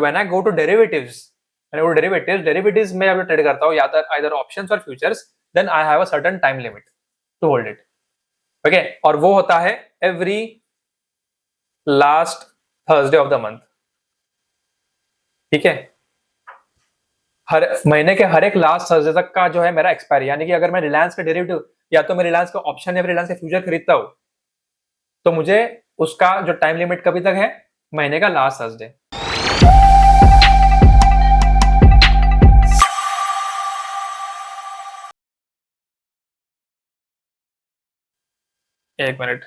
When I go to derivatives में अगर trade करता हूँ या आइदर ऑप्शंस और futures, then I have a certain time limit to hold it. Okay, और वो होता है every last Thursday of the month. ठीक है, हर महीने के हर एक लास्ट थर्सडे तक का जो है मेरा एक्सपायरी, यानी कि अगर मैं रिलायंस के डेरिवेटिव या तो मैं रिलायंस का ऑप्शन या रिलायंस के फ्यूचर खरीदता हूं, तो मुझे उसका जो टाइम लिमिट कभी तक है, महीने का लास्ट थर्सडे। एक मिनट,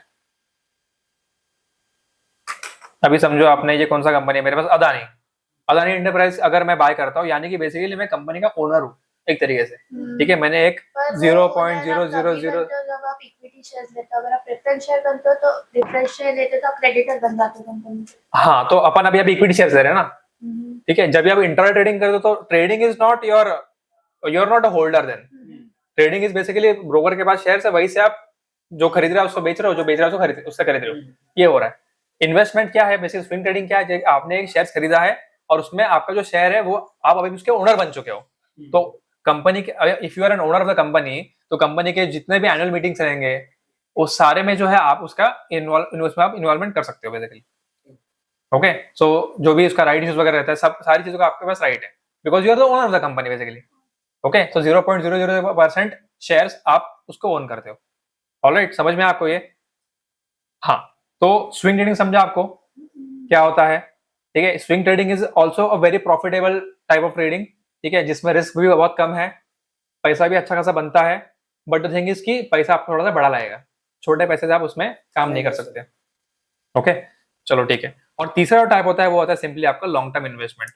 अभी समझो आपने ये कौन सा कंपनी है मेरे पास, अदानी इंटरप्राइज अगर मैं बाय करता हूँ, यानी कि बेसिकली मैं कंपनी का ओनर हूँ एक तरीके से। ठीक है, मैंने एक 0.000 जब आप इक्विटी शेयर्स लेते हो, अगर आप प्रेफरेंस शेयर बनते हो तो प्रेफरेंस शेयर लेते हो तो आप क्रेडिटर बन जाते हो कंपनी। हाँ, तो अपन अभी इक्विटी शेयर्स ले रहे हैं ना। ठीक है, जब भी आप इंट्रा ट्रेडिंग करते हो तो trading is not your not a holder, then trading is basically broker के पास शेयर है, वही से आप जो खरीद रहे हो उसको बेच रहे हो, जो बेच रहे हो उसको खरीद उससे खरीद रहे हो, ये हो रहा है। इन्वेस्टमेंट क्या है, बेसिकली स्विंग ट्रेडिंग क्या है, आपने एक शेयर खरीदा है और उसमें आपका जो शेयर है वो आप अभी उसके ओनर बन चुके हो। तो कंपनी के, if you are an owner of the company, तो कंपनी के जितने भी एनुअल मीटिंग्स रहेंगे उस सारे में जो है आप उसका इन्वॉल्वमेंट कर सकते हो बेसिकली। ओके, सो जो भी उसका राइट इश्यूज वगैरह रहता है, सब सारी चीजों का आपके पास राइट है, because you are the owner of the company basically. Okay, so 0.00% shares आप उसको ओन करते हो। ऑलराइट, समझ में आपको ये? हाँ, तो स्विंग ट्रेडिंग समझा आपको क्या होता है? ठीक है, swing trading is also a very profitable type of trading. ठीक है, जिसमें रिस्क भी बहुत कम है, पैसा भी अच्छा खासा बनता है, बट द थिंग इज कि पैसा आपको थोड़ा सा बड़ा लगेगा, छोटे पैसे से आप उसमें काम नहीं कर सकते। ओके, चलो ठीक है। और तीसरा जो टाइप होता है वो होता है सिंपली आपका long term investment.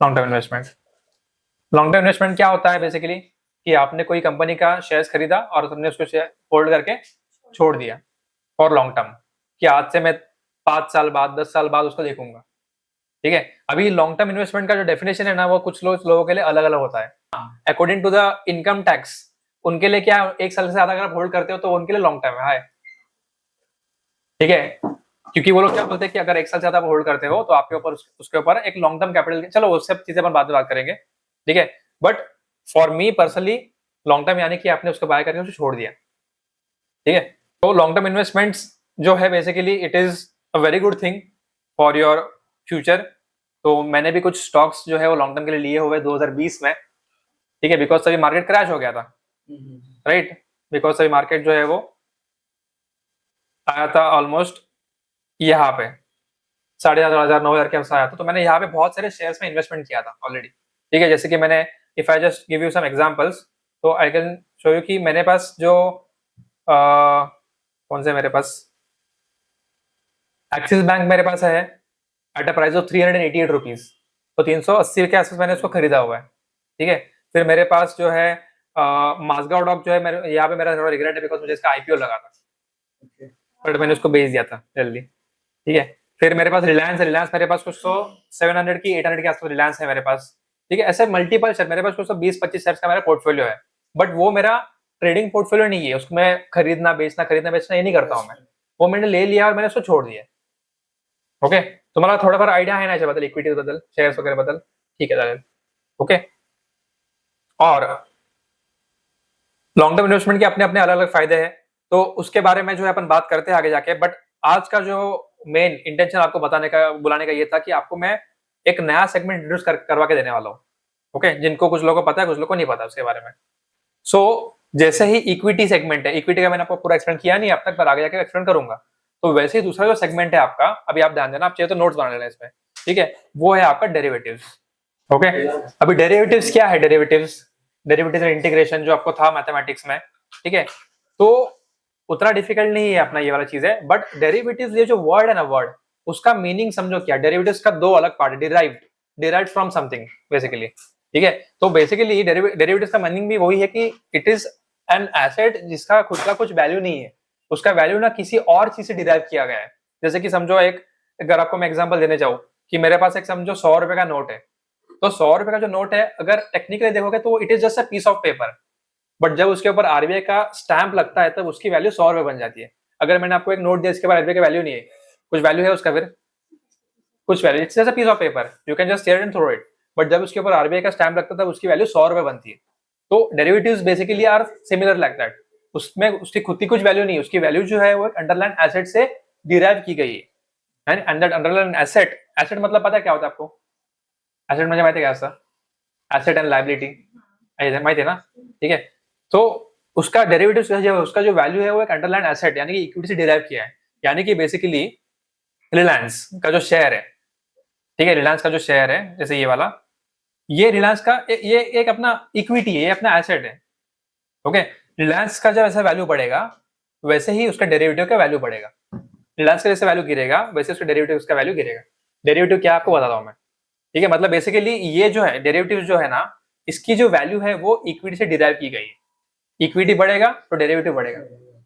Long term investment क्या होता है बेसिकली, कि आपने कोई कंपनी का शेयर्स खरीदा और तुमने उसको शेयर होल्ड करके छोड़ दिया फॉर लॉन्ग टर्म, कि आज से मैं 5 साल बाद 10 साल बाद उसको देखूंगा। ठीक है, अभी लॉन्ग टर्म इन्वेस्टमेंट का जो डेफिनेशन है ना, वो कुछ लोगों के लिए अलग अलग होता है according to the income tax. उनके लिए क्या, 1 साल से ज्यादा अगर आप होल्ड करते हो तो उनके लिए लॉन्ग टर्म है। ठीक है, क्योंकि वो लोग क्या बोलते हैं कि अगर 1 साल से ज्यादा आप होल्ड करते हो तो आपके ऊपर उसके ऊपर एक लॉन्ग टर्म कैपिटल, चलो वो सब चीजें अपन बाद में बात करेंगे। ठीक है, but for me personally long term यानी कि आपने उसको बाय करके उसे छोड़ दिया। ठीक है, तो लॉन्ग टर्म इन्वेस्टमेंट्स जो है basically it is a very good thing for your future. तो मैंने भी कुछ स्टॉक्स जो है वो लॉन्ग टर्म के लिए लिए हुए 2020 में। ठीक है, बिकॉज तभी मार्केट क्रैश हो गया था, राइट, बिकॉज तभी मार्केट जो है वो आया था ऑलमोस्ट यहाँ पे 8,500 9,000 के आया था। तो मैंने यहाँ पे बहुत सारे शेयर्स में इन्वेस्टमेंट किया था ऑलरेडी। ठीक है, जैसे कि मैंने, if I just give you some examples, तो आई कैन शो यू कि मेरे पास जो कौन से मेरे पास एक्सिस बैंक मेरे पास है at a price of 388 rupees, तो 380 के आसपास मैंने उसको खरीदा हुआ है। ठीक है, फिर मेरे पास जो है माजगांव डॉक जो है, मेरे यहाँ पे मेरा थोड़ा रिग्रेट है बिकॉज मुझे इसका आईपीओ लगा था, बट मैंने उसको बेच दिया था जल्दी। ठीक है, फिर मेरे पास रिलायंस मेरे पास कुछ तो 700 की 800 के आसपास रिलायंस है मेरे पास। ठीक है, ऐसे मल्टीपल शेयर मेरे पास कुछ तो 20-25 शेयर्स का मेरा पोर्टफोलियो है, बट वो मेरा ट्रेडिंग पोर्टफोलियो नहीं है, उसको मैं खरीदना बेचना ये नहीं करता हूँ मैं, वो मैंने ले लिया और मैंने उसको छोड़ दिया। ओके, तुम्हाला थोडाफार आयडिया आहे ना याच्याबद्दल, इक्विटीज बद्दल, शेयर्स वगैरह बद्दल? ठीक है, चालेल। ओके, और लॉन्ग टर्म इन्वेस्टमेंट के अपने अपने अलग अलग फायदे हैं, तो उसके बारे में जो है अपन बात करते हैं आगे जाके। बट आज का जो मेन इंटेंशन आपको बुलाने का ये था कि आपको मैं एक नया सेगमेंट इंट्रोड्यूस करवा के देने वाला हूँ। ओके, जिनको कुछ लोगों को पता है, कुछ लोगों को नहीं पता उसके बारे में। सो जैसे ही इक्विटी सेगमेंट है, इक्विटी का मैंने आपको पूरा एक्सप्लेन किया नहीं अब तक, पर आगे जाके एक्सप्लेन करूंगा। तो वैसे ही दूसरा जो सेगमेंट है आपका, अभी आप ध्यान देना, आप चाहिए तो नोट्स बना लेना इसमें। ठीक है, वो है आपका डेरिवेटिव्स। ओके, अभी डेरिवेटिव्स क्या है? डेरिवेटिव्स इंटीग्रेशन जो आपको था मैथमेटिक्स में। ठीक है, तो उतना डिफिकल्ट नहीं है अपना ये वाला चीज है, बट डेरिवेटिव्स ये जो वर्ड है ना, वर्ड उसका मीनिंग समझो क्या। डेरिवेटिव्स का 2 अलग पार्ट है, डिराइव्ड फ्रॉम समथिंग बेसिकली। ठीक है, तो बेसिकली डेरिवेटिव्स का मीनिंग भी वही है कि इट इज एन एसेट जिसका खुद का कुछ वैल्यू नहीं है, उसका वैल्यू ना किसी और चीज से डिराइव किया गया है। जैसे कि समझो एक, अगर आपको मैं एग्जांपल देने जाऊं कि मेरे पास एक समझो 100 रुपए का नोट है, तो 100 रुपए का जो नोट है अगर टेक्निकली देखोगे तो it is just a piece of paper, but जब उसके ऊपर आरबीआई का स्टैंप लगता है तब उसकी वैल्यू 100 रुपए बन जाती है। अगर मैंने आपको एक नोट दिया इसके बाद आरबीआई की वैल्यू नहीं है, कुछ वैल्यू है उसका फिर? कुछ value, it's just a piece of paper, you can just tear and throw it, but जब उसके ऊपर आरबीआई का स्टैम्प लगता है तब उसकी वैल्यू 100 रुपए बनती है। तो derivatives basically are similar like that, उसमें उसकी खुद की कुछ वैल्यू नहीं है, उसकी वैल्यू जो है वो एक अंडरलाइन एसेट से डिराइव की गई है, and that underline asset, asset मतलब पता है क्या होता है आपको? एसेट म्हणजे माहिती है क्या असतं? एसेट एंड लायबिलिटी माहिती है ना, ठीक है। तो उसका डेरिवेटिव जो उसका जो वैल्यू है वो एक अंडरलाइन एसेट यानी कि इक्विटी से डिराइव किया है, यानी कि बेसिकली रिलायंस का जो शेयर है, ठीक है, रिलायंस का जो शेयर है जैसे ये वाला, ये रिलायंस का ये एक अपना इक्विटी है, ये अपना एसेट है, ओके। रिलायंस का जब ऐसा वैल्यू बढ़ेगा वैसे ही उसका डेरिवेटिव का वैल्यू बढ़ेगा, रिलायंस का जैसे वैल्यू गिरेगा वैसे उसका डेरिवेटिव का वैल्यू गिरेगा। डेरिवेटिव क्या आपको बताता हूं मैं, ठीक है, मतलब बेसिकली ये जो है डेरिवेटिव जो है ना, इसकी जो वैल्यू है वो इक्विटी से डिराइव की गई है, इक्विटी बढ़ेगा तो डेरिवेटिव बढ़ेगा,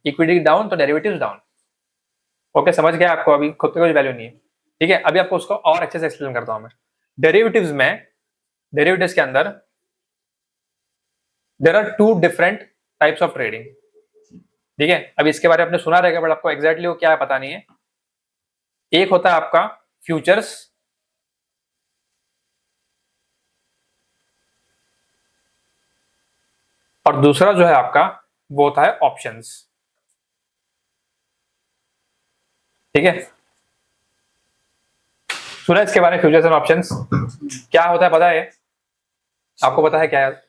इक्विटी डाउन तो डेरिवेटिव डाउन, ओके, समझ गया आपको? अभी खुद का कोई वैल्यू नहीं है, ठीक है। अभी आपको उसको और अच्छे से एक्सप्लेन करता हूं मैं। डेरिवेटिव्स में, डेरिवेटिव्स के अंदर there are two different types of trading, ठीक है। अब इसके बारे में आपने सुना रहेगा बट आपको एग्जैक्टली वो क्या है पता नहीं है। एक होता है आपका फ्यूचर्स, और दूसरा जो है आपका वो होता है ऑप्शंस, ठीक है। सुना इसके बारे में, फ्यूचर्स एंड ऑप्शंस क्या होता है पता है आपको? पता है क्या है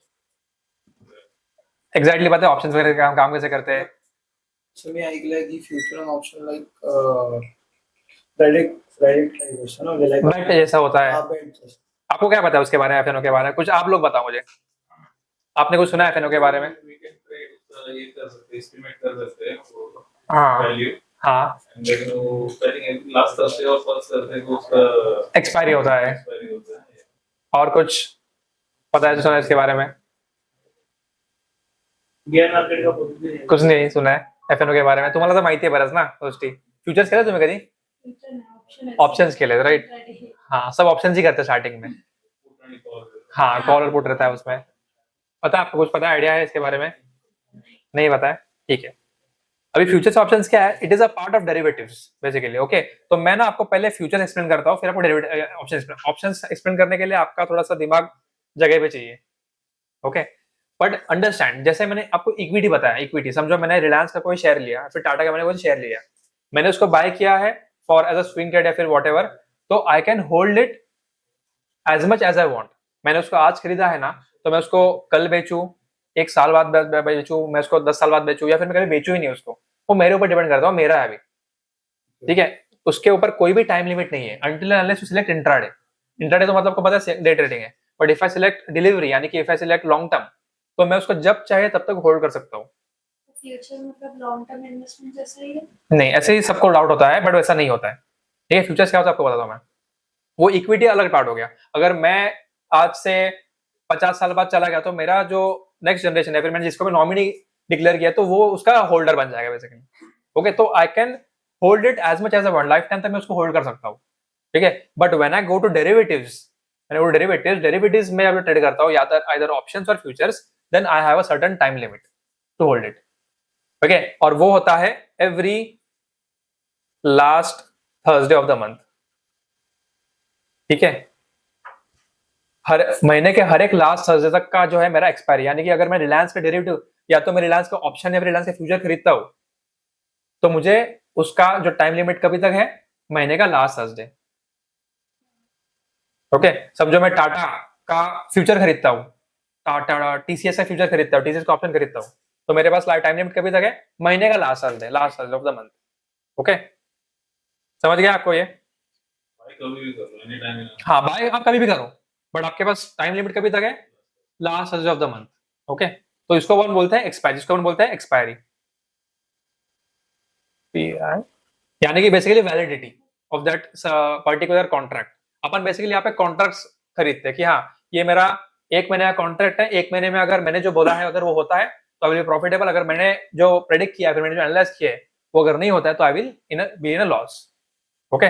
एग्जैक्टली पता है ऑप्शंस वगैरह काम कैसे करते हैं? So मी ऐकलंय की फ्युचर आणि ऑप्शन लाईक प्रेडिक्ट असतं ना, लाईक बेट जैसा होता है, बेट आपको क्या पता है उसके बारे में, एफएनओ के बारे में? कुछ आप लोग बताओ मुझे, आपने कुछ सुना है एफएनओ के बारे में? ये कर सकते हैं, एस्टिमेट कर सकते हैं वो हाँ वैल्यू, हाँ, एंड देन वो आई थिंक लास्ट थर्सडे और फर्स्ट थर्सडे को उसका एक्सपायरी होता है। एक्सपायरी होता है। और कुछ पता है तो सुना है इसके बारे में? गेअर मार्केट का पोझिशन है। कुछ नहीं सुना है एफएनओ के बारे में, तुम्हाला तर माहिती आहे बरंच ना गोष्टी। फ्यूचर्स केलं तुम्ही कधी? ऑप्शंस केले राइट, हाँ सब ऑप्शन ही करते हैं स्टार्टिंग में, हाँ कॉल और पुट रहता है उसमें। पता है आपको, कुछ पता आइडिया है इसके बारे में? नहीं पता है, ठीक है। अभी फ्यूचर्स ऑप्शंस क्या है? It is a part of derivatives basically, okay. तो मैं ना आपको पहले फ्यूचर एक्सप्लेन करता हूँ, फिर आपको डेरिवेटिव ऑप्शंस एक्सप्लेन करने के लिए आपका थोड़ा सा दिमाग जगह पे चाहिए, ओके। बट अंडरस्टैंड, जैसे मैंने आपको इक्विटी बताया, इक्विटी समझो मैंने रिलायंस का कोई शेयर लिया, फिर टाटा का मैंने कोई शेयर लिया, मैंने उसको बाय किया है for as a swing trade या फिर वॉट एवर, तो I can hold it as much as I want. मैंने उसको आज खरीदा है ना, तो मैं उसको कल बेचूं, एक साल बाद बेचूं, मैं उसको 10 साल बाद बेचूं, या फिर मैं कभी बेचूं ही नहीं उसको, वो मेरे ऊपर डिपेंड करता है, मेरा है अभी, ठीक है। उसके ऊपर कोई भी टाइम लिमिट नहीं है until unless you select intraday. Intraday तो मतलब आपको पता है डे ट्रेडिंग है, but if I select delivery यानी कि if I select long term, तो मैं उसको जब चाहे तब तक होल्ड कर सकता हूँ। फ्यूचर मतलब लॉन्ग टर्म इन्वेस्टमेंट जैसा ही है? नहीं, ऐसे ही सबको डाउट होता है बट वैसा नहीं होता है, ठीक है। फ्यूचर्स क्या होता है आपको बताता हूँ मैं। वो इक्विटी अलग पार्ट हो गया, अगर मैं आज से 50 साल बाद चला गया तो मेरा जो नेक्स्ट जनरेशन है, फिर मैंने जिसको भी नॉमिनी डिक्लेयर किया तो वो उसका होल्डर बन जाएगा बेसिकली, ओके। तो I can hold it as much as I want, lifetime तक मैं उसको होल्ड कर सकता हूँ, ठीक है। But when I go to derivatives, derivatives में अगर ट्रेड करता हूँ या आइदर ऑप्शंस और futures, then I have a certain time limit to hold it, okay. और वो होता है every last Thursday of the month, ठीक है। हर महीने के हर एक लास्ट थर्सडे तक का जो है मेरा एक्सपायरी, यानी कि अगर मैं रिलायंस का डेरिवेटिव या तो मैं रिलायंस का ऑप्शन या फिर रिलायंस का फ्यूचर खरीदता हूं, तो मुझे उसका जो टाइम लिमिट कभी तक है, महीने का लास्ट थर्सडे, ओके। समझो मैं टाटा का फ्यूचर खरीदता हूं, टाटा टीसीएस का फ्यूचर खरीदता हूं, टीसीएस का ऑप्शन खरीदता हूं, तो मेरे पास टाइम लिमिट कभी तक है, महीने का last Thursday of the month, okay. समझ गया आपको ये? भाई कभी भी कर लो, एनी टाइम। हाँ बाय आप कभी भी करो, बट आपके पास टाइम लिमिट कभी तक है, last Thursday of the month, okay. तो इसको कौन बोलते हैं? एक्सपायरी, जिसको कौन बोलते हैं? एक्सपायरी, यानी कि basically validity of that particular contract. Upon basically यहाँ पे कॉन्ट्रैक्ट्स खरीदते हैं कि हाँ ये मेरा 1 महीने का कॉन्ट्रैक्ट है, 1 महीने में अगर मैंने जो बोला है अगर वो होता है तो आई विल प्रॉफिटेबल, अगर मैंने जो प्रेडिक्ट किया, फिर मैंने जो एनालाइज किया है वो अगर नहीं होता है तो I will be in a loss, okay.